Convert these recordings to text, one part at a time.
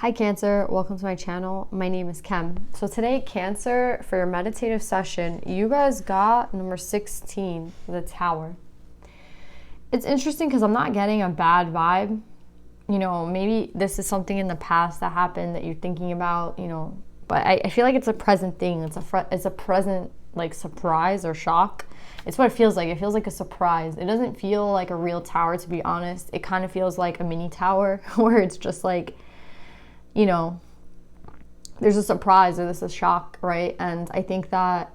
Hi Cancer, welcome to my channel. My name is Kem. So today, Cancer, for your meditative session, you guys got number 16, the Tower. It's interesting because I'm not getting a bad vibe. You know, maybe this is something in the past that happened that you're thinking about, but I feel like it's a present thing. It's a present, like, surprise or shock. It's what it feels like. It feels like a surprise. It doesn't feel like a real tower, to be honest. It kind of feels like a mini tower where it's just like, there's a surprise or there's a shock, right? And I think that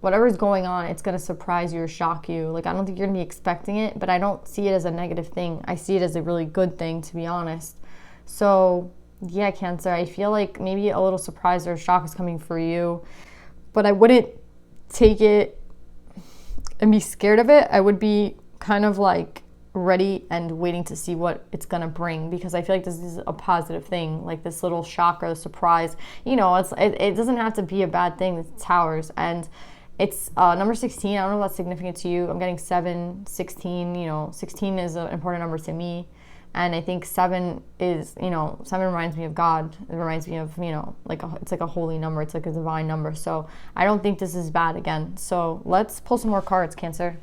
whatever's going on, it's going to surprise you or shock you. Like, I don't think you're going to be expecting it, but I don't see it as a negative thing. I see it as a really good thing, to be honest. So, yeah, Cancer, I feel like maybe a little surprise or a shock is coming for you, but I wouldn't take it and be scared of it. I would be kind of like ready and waiting to see what it's gonna bring, because I feel like this is a positive thing, like this little shock or surprise. It doesn't have to be a bad thing. It's towers, and it's number 16. I don't know if that's significant to you. I'm getting 7, 16. 16 is an important number to me, and I think 7 is, 7 reminds me of God. It reminds me of, it's like a holy number. It's like a divine number. So I don't think this is bad again. So let's pull some more cards, Cancer.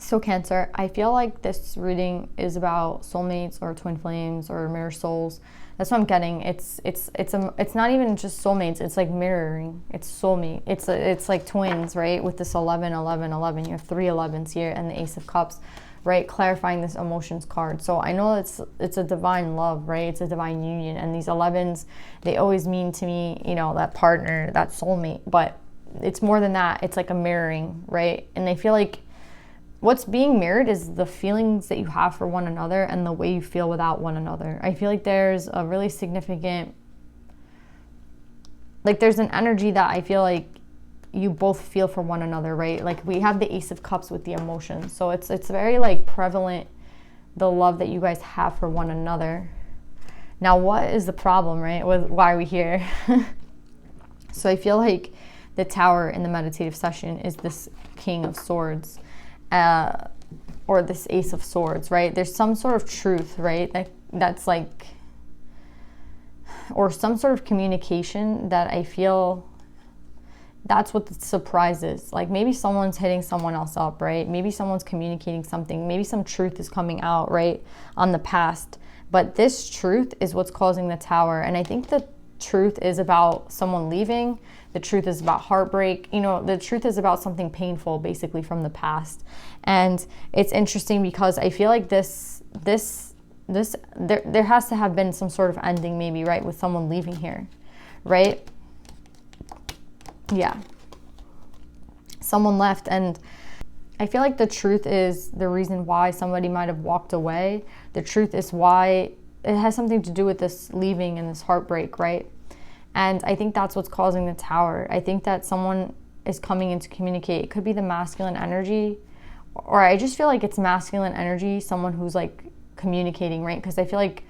So Cancer, I feel like this reading is about soulmates or twin flames or mirror souls. That's what I'm getting. It's not even just soulmates. It's like mirroring. It's soulmate. It's like twins, right? With this 11, 11, 11. You have 3 11s here and the Ace of Cups, right? Clarifying this emotions card. So I know it's a divine love, right? It's a divine union. And these 11s, they always mean to me, that partner, that soulmate. But it's more than that. It's like a mirroring, right? And I feel like what's being mirrored is the feelings that you have for one another and the way you feel without one another. I feel like there's a really significant, like there's an energy that I feel like you both feel for one another, right? Like we have the Ace of Cups with the emotions. So it's very like prevalent, the love that you guys have for one another. Now, what is the problem, right? Why are we here? So I feel like the Tower in the meditative session is this King of Swords. Or this Ace of Swords, right? There's some sort of truth, right? That's like, or some sort of communication that I feel that's what the surprise is. Like maybe someone's hitting someone else up, right? Maybe someone's communicating something. Maybe some truth is coming out, right, on the past. But this truth is what's causing the Tower. And I think the truth is about someone leaving. The truth is about heartbreak. The truth is about something painful, basically, from the past. And it's interesting because I feel like there has to have been some sort of ending, maybe, right, with someone leaving here, right? Yeah. Someone left, and I feel like the truth is the reason why somebody might have walked away. The truth is why it has something to do with this leaving and this heartbreak, right? And I think that's what's causing the Tower. I think that someone is coming in to communicate. It could be the masculine energy, or I just feel like it's masculine energy, someone who's like communicating, right? Because I feel like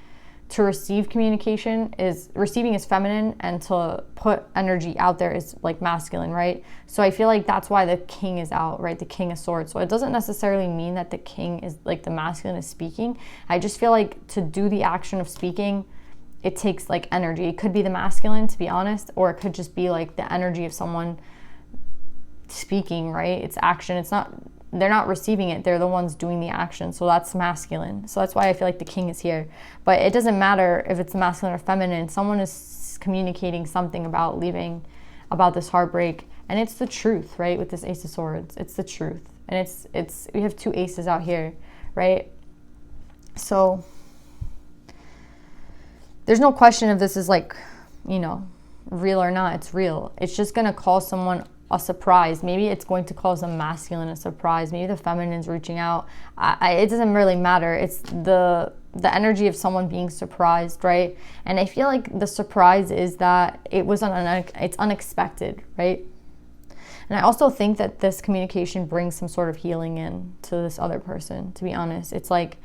to receive communication is, receiving is feminine, and to put energy out there is like masculine, right? So I feel like that's why the king is out, right? The king of swords. So it doesn't necessarily mean that the king is like the masculine is speaking. I just feel like to do the action of speaking, it takes like energy. It could be the masculine, to be honest, or it could just be like the energy of someone speaking, right? It's action. It's not, they're not receiving it, they're the ones doing the action. So that's masculine. So that's why I feel like the king is here. But it doesn't matter if it's masculine or feminine. Someone is communicating something about leaving, about this heartbreak, and it's the truth, right? With this Ace of Swords, it's the truth. And it's we have two aces out here, right? So there's no question if this is like, you know, real or not. It's real. It's just gonna cause someone a surprise. Maybe it's going to cause a masculine a surprise. Maybe the feminine's reaching out. It doesn't really matter. It's the energy of someone being surprised, right? And I feel like the surprise is that it was it's unexpected, right? And I also think that this communication brings some sort of healing in to this other person, to be honest. It's like,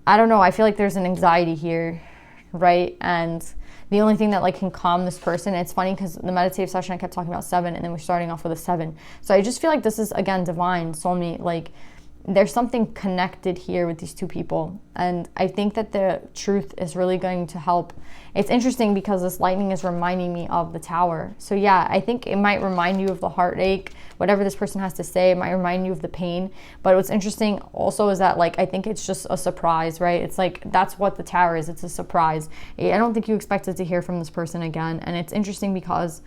I don't know, I feel like there's an anxiety here, right? And the only thing that like can calm this person, it's funny because the meditative session I kept talking about 7, and then we're starting off with a 7. So I just feel like this is, again, divine, soulmate. Like there's something connected here with these two people. And I think that the truth is really going to help. It's interesting because this lightning is reminding me of the Tower. So yeah, I think it might remind you of the heartache, whatever this person has to say, it might remind you of the pain. But what's interesting also is that like, I think it's just a surprise, right? It's like, that's what the Tower is. It's a surprise. I don't think you expected to hear from this person again. And it's interesting because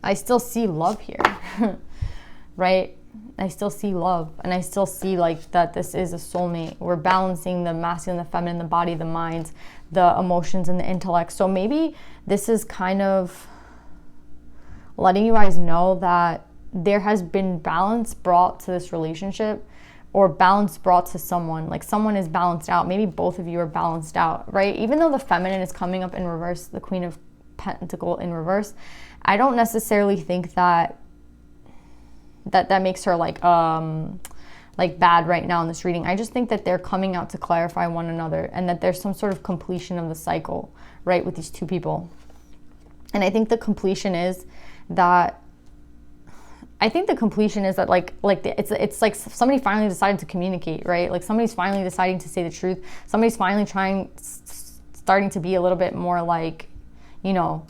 I still see love here. Right? I still see love, and I still see like that this is a soulmate. We're balancing the masculine, the feminine, the body, the mind, the emotions, and the intellect. So maybe this is kind of letting you guys know that there has been balance brought to this relationship, or balance brought to someone. Like someone is balanced out. Maybe both of you are balanced out, right? Even though the feminine is coming up in reverse, the Queen of Pentacles in reverse, I don't necessarily think that makes her like bad right now in this reading. I just think that they're coming out to clarify one another, and that there's some sort of completion of the cycle, right, with these two people. And I think the completion is that it's like somebody finally decided to communicate, right? Like somebody's finally deciding to say the truth. Somebody's finally starting to be a little bit more like, you know,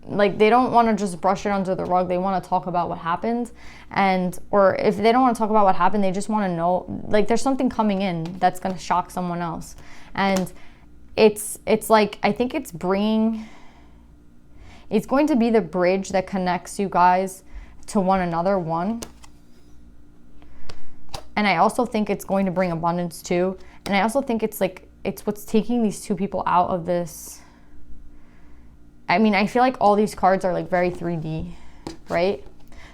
like they don't want to just brush it under the rug. They want to talk about what happened. Or if they don't want to talk about what happened, they just want to know, like there's something coming in that's going to shock someone else. And it's like, I think it's going to be the bridge that connects you guys to one another, one. And I also think it's going to bring abundance too. And I also think it's what's taking these two people out of this. I mean, I feel like all these cards are like very 3D, right?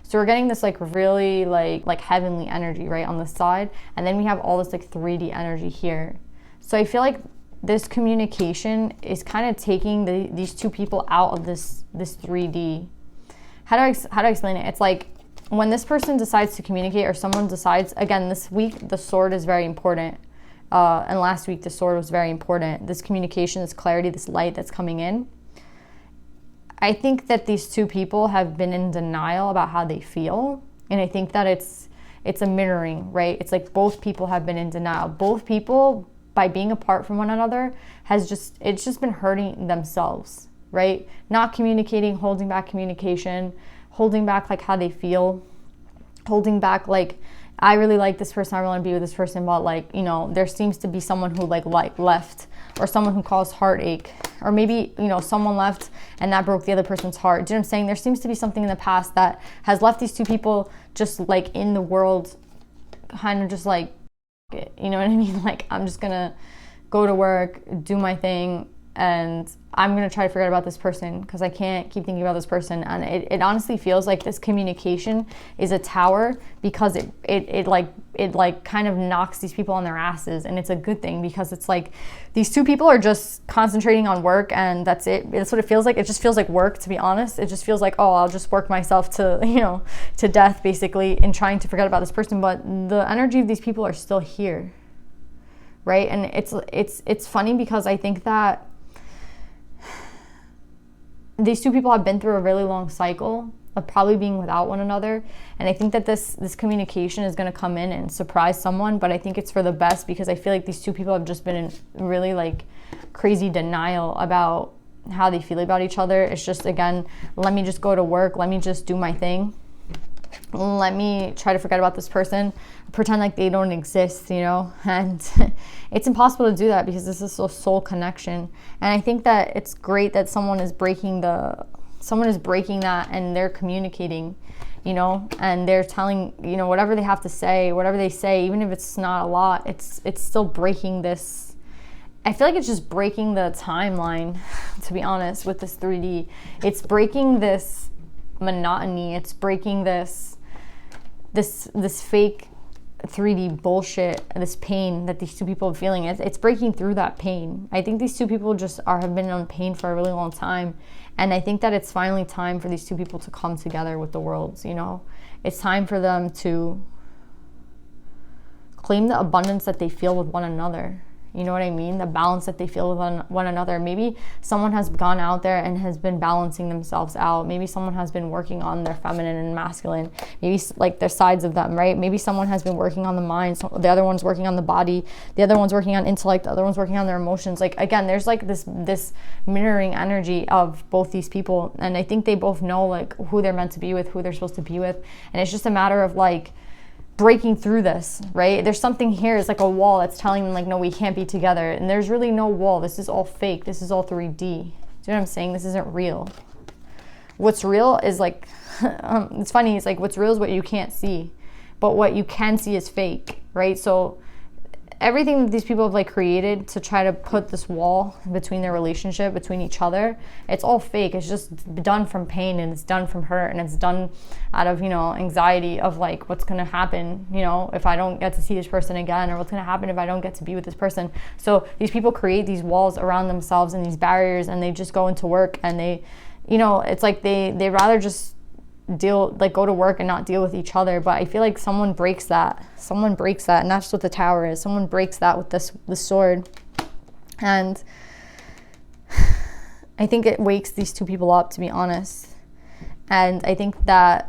So we're getting this like really like heavenly energy, right, on the side. And then we have all this like 3D energy here. So I feel like this communication is kind of taking these two people out of this 3D. How do I explain it? It's like when this person decides to communicate, or someone decides, again, this week, the sword is very important. And last week, the sword was very important. This communication, this clarity, this light that's coming in. I think that these two people have been in denial about how they feel. And I think that it's a mirroring, right? It's like both people have been in denial. Both people, by being apart from one another, it's just been hurting themselves, right? Not communicating, holding back communication, holding back like how they feel, holding back like, I really like this person, I really want to be with this person, but like, you know, there seems to be someone who like left, or someone who caused heartache, or maybe, you know, someone left and that broke the other person's heart. Do you know what I'm saying? There seems to be something in the past that has left these two people just like in the world, kind of just like, you know what I mean? Like, I'm just gonna go to work, do my thing, and I'm gonna try to forget about this person because I can't keep thinking about this person. And it honestly feels like this communication is a tower, because it it like kind of knocks these people on their asses, and it's a good thing, because it's like these two people are just concentrating on work, and that's it. That's what it feels like. It just feels like work, to be honest. It just feels like, oh, I'll just work myself to, you know, to death, basically, in trying to forget about this person. But the energy of these people are still here, right? And it's funny, because I think that these two people have been through a really long cycle of probably being without one another, and I think that this communication is going to come in and surprise someone, but I think it's for the best, because I feel like these two people have just been in really like crazy denial about how they feel about each other. It's just, again, let me just go to work, let me just do my thing, let me try to forget about this person, pretend like they don't exist, you know. And it's impossible to do that, because this is a soul connection, and I think that it's great that someone is breaking that, and they're communicating, you know, and they're telling, you know, whatever they have to say, whatever they say, even if it's not a lot, it's still breaking this. I feel like it's just breaking the timeline, to be honest, with this 3D. It's breaking this monotony. It's breaking this fake 3D bullshit, this pain that these two people are feeling. It's breaking through that pain. I think these two people just have been on pain for a really long time, and I think that it's finally time for these two people to come together with the worlds, you know. It's time for them to claim the abundance that they feel with one another. You know what I mean? The balance that they feel with one another. Maybe someone has gone out there and has been balancing themselves out. Maybe someone has been working on their feminine and masculine. Maybe like their sides of them, right? Maybe someone has been working on the mind. So the other one's working on the body. The other one's working on intellect. The other one's working on their emotions. Like, again, there's like this mirroring energy of both these people. And I think they both know like who they're meant to be with, who they're supposed to be with. And it's just a matter of like breaking through this, right? There's something here, it's like a wall that's telling them like, no, we can't be together. And there's really no wall. This is all fake. This is all 3D. Do you know what I'm saying? This isn't real. What's real is like, it's funny, it's like what's real is what you can't see, but what you can see is fake, right? So everything that these people have like created to try to put this wall between their relationship, between each other, it's all fake. It's just done from pain, and it's done from hurt, and it's done out of, you know, anxiety of like what's going to happen, you know, if I don't get to see this person again, or what's going to happen if I don't get to be with this person. So these people create these walls around themselves and these barriers, and they just go into work, and they, you know, it's like they rather just go to work and not deal with each other. But I feel like someone breaks that, and that's what the tower is. Someone breaks that with this sword, and I think it wakes these two people up, to be honest. And I think that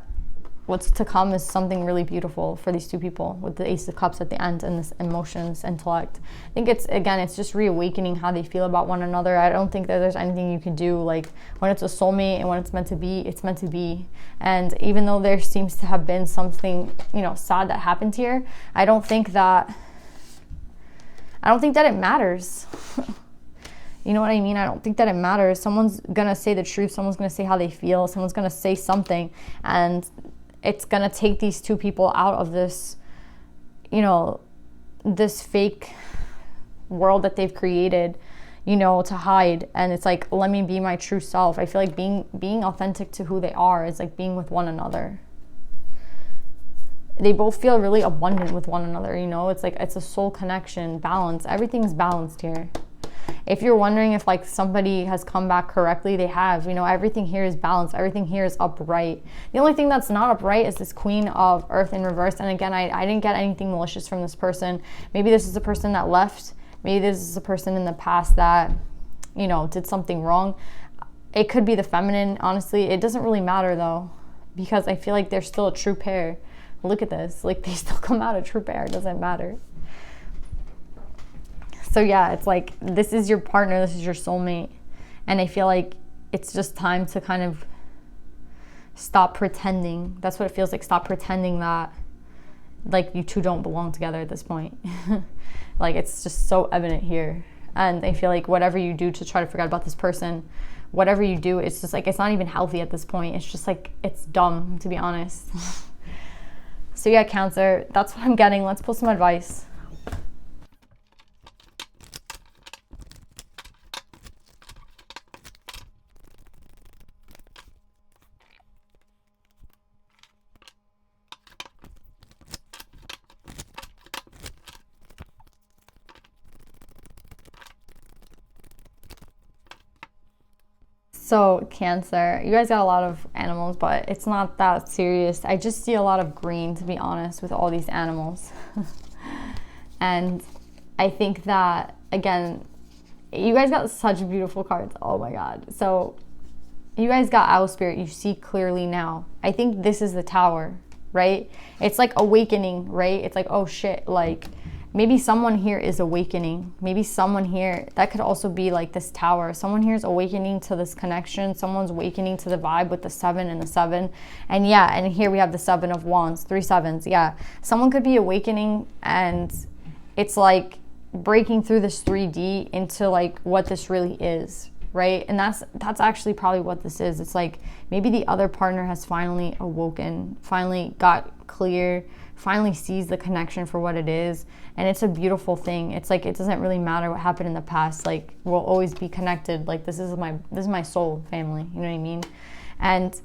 what's to come is something really beautiful for these two people, with the Ace of Cups at the end and this emotions, intellect. I think it's just reawakening how they feel about one another. I don't think that there's anything you can do. Like, when it's a soulmate and when it's meant to be, it's meant to be. And even though there seems to have been something, you know, sad that happened here, I don't think that it matters. You know what I mean? I don't think that it matters. Someone's gonna say the truth. Someone's gonna say how they feel. Someone's gonna say something, and it's gonna take these two people out of this, you know, this fake world that they've created, you know, to hide. And it's like, let me be my true self. I feel like being authentic to who they are is like being with one another. They both feel really abundant with one another, you know? It's like, it's a soul connection, balance. Everything's balanced here. If you're wondering if like somebody has come back correctly, they have. You know, everything here is balanced. Everything here is upright. The only thing that's not upright is this Queen of Earth in reverse. And again, I didn't get anything malicious from this person. Maybe this is a person that left. Maybe this is a person in the past that, you know, did something wrong. It could be the feminine. Honestly, it doesn't really matter though, because I feel like they're still a true pair. Look at this. Like, they still come out a true pair. It doesn't matter. So yeah, it's like, this is your partner, this is your soulmate. And I feel like it's just time to kind of stop pretending. That's what it feels like. Stop pretending that like you two don't belong together at this point. Like, it's just so evident here. And I feel like whatever you do to try to forget about this person, whatever you do, it's just like, it's not even healthy at this point. It's just like, it's dumb, to be honest. So yeah, Cancer, that's what I'm getting. Let's pull some advice. So, Cancer, you guys got a lot of animals, but it's not that serious. I just see a lot of green, to be honest, with all these animals. And I think that, again, you guys got such beautiful cards. Oh my God. So, you guys got Owl Spirit. You see clearly now. I think this is the Tower, right? It's like awakening, right? It's like, oh shit, like, maybe someone here is awakening. Maybe someone here, that could also be like this Tower. Someone here is awakening to this connection. Someone's awakening to the vibe with the 7 and the 7. And yeah, and here we have the 7 of Wands, 3 sevens. Yeah, someone could be awakening, and it's like breaking through this 3D into like what this really is, right? And that's actually probably what this is. It's like maybe the other partner has finally awoken, finally got clear, finally sees the connection for what it is, and it's a beautiful thing. It's like it doesn't really matter what happened in the past. Like, we'll always be connected. Like, this is my soul family, you know what I mean? And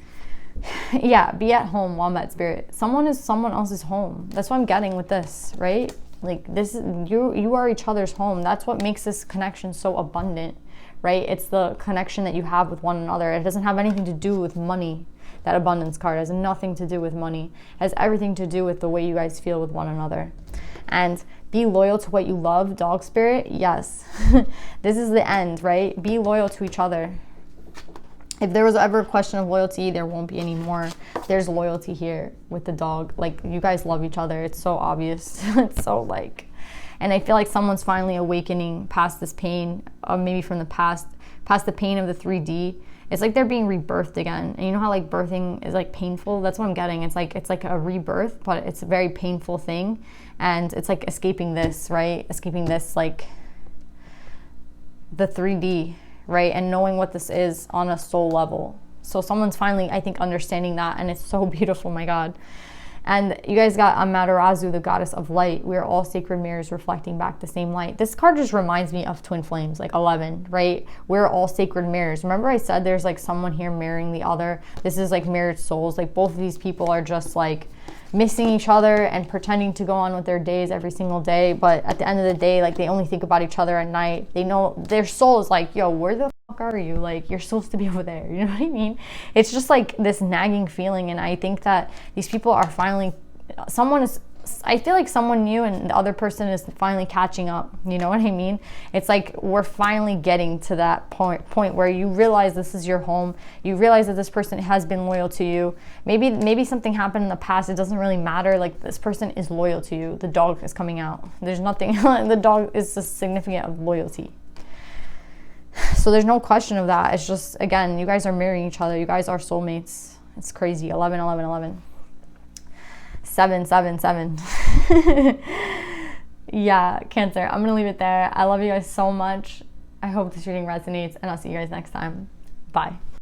yeah, be at home, Wombat Spirit. Someone is someone else's home. That's what I'm getting with this, right? Like, this is you are each other's home. That's what makes this connection so abundant, right? It's the connection that you have with one another. It doesn't have anything to do with money. That abundance card has nothing to do with money. It has everything to do with the way you guys feel with one another. And be loyal to what you love, Dog Spirit. Yes. This is the end, right? Be loyal to each other. If there was ever a question of loyalty, there won't be any more. There's loyalty here with the dog. Like, you guys love each other. It's so obvious. It's so like, and I feel like someone's finally awakening past this pain, maybe from the past the pain of the 3D. It's like they're being rebirthed again. And you know how like birthing is like painful? That's what I'm getting. It's like a rebirth, but it's a very painful thing. And it's like escaping this, right? Escaping this, like the 3D, right? And knowing what this is on a soul level. So someone's finally, I think, understanding that. And it's so beautiful, my God. And you guys got Amaterasu, the goddess of light. We are all sacred mirrors reflecting back the same light. This card just reminds me of twin flames, like 11, right? We're all sacred mirrors. Remember I said there's like someone here mirroring the other? This is like mirrored souls. Like, both of these people are just like missing each other and pretending to go on with their days every single day. But at the end of the day, like, they only think about each other at night. They know their soul is like, yo, where the fuck are you? Like, you're supposed to be over there. You know what I mean? It's just like this nagging feeling. And I think that these people are finally, I feel like someone new and the other person is finally catching up. You know what I mean? It's like we're finally getting to that point where you realize this is your home. You realize that this person has been loyal to you. Maybe something happened in the past. It doesn't really matter. Like, this person is loyal to you. The dog is coming out. There's nothing. The dog is a significant of loyalty. So there's no question of that. It's just, again, you guys are mirroring each other. You guys are soulmates. It's crazy. 11, 11, 11. 7, 7, 7. Yeah, Cancer, I'm gonna leave it there. I love you guys so much. I hope this reading resonates, and I'll see you guys next time. Bye.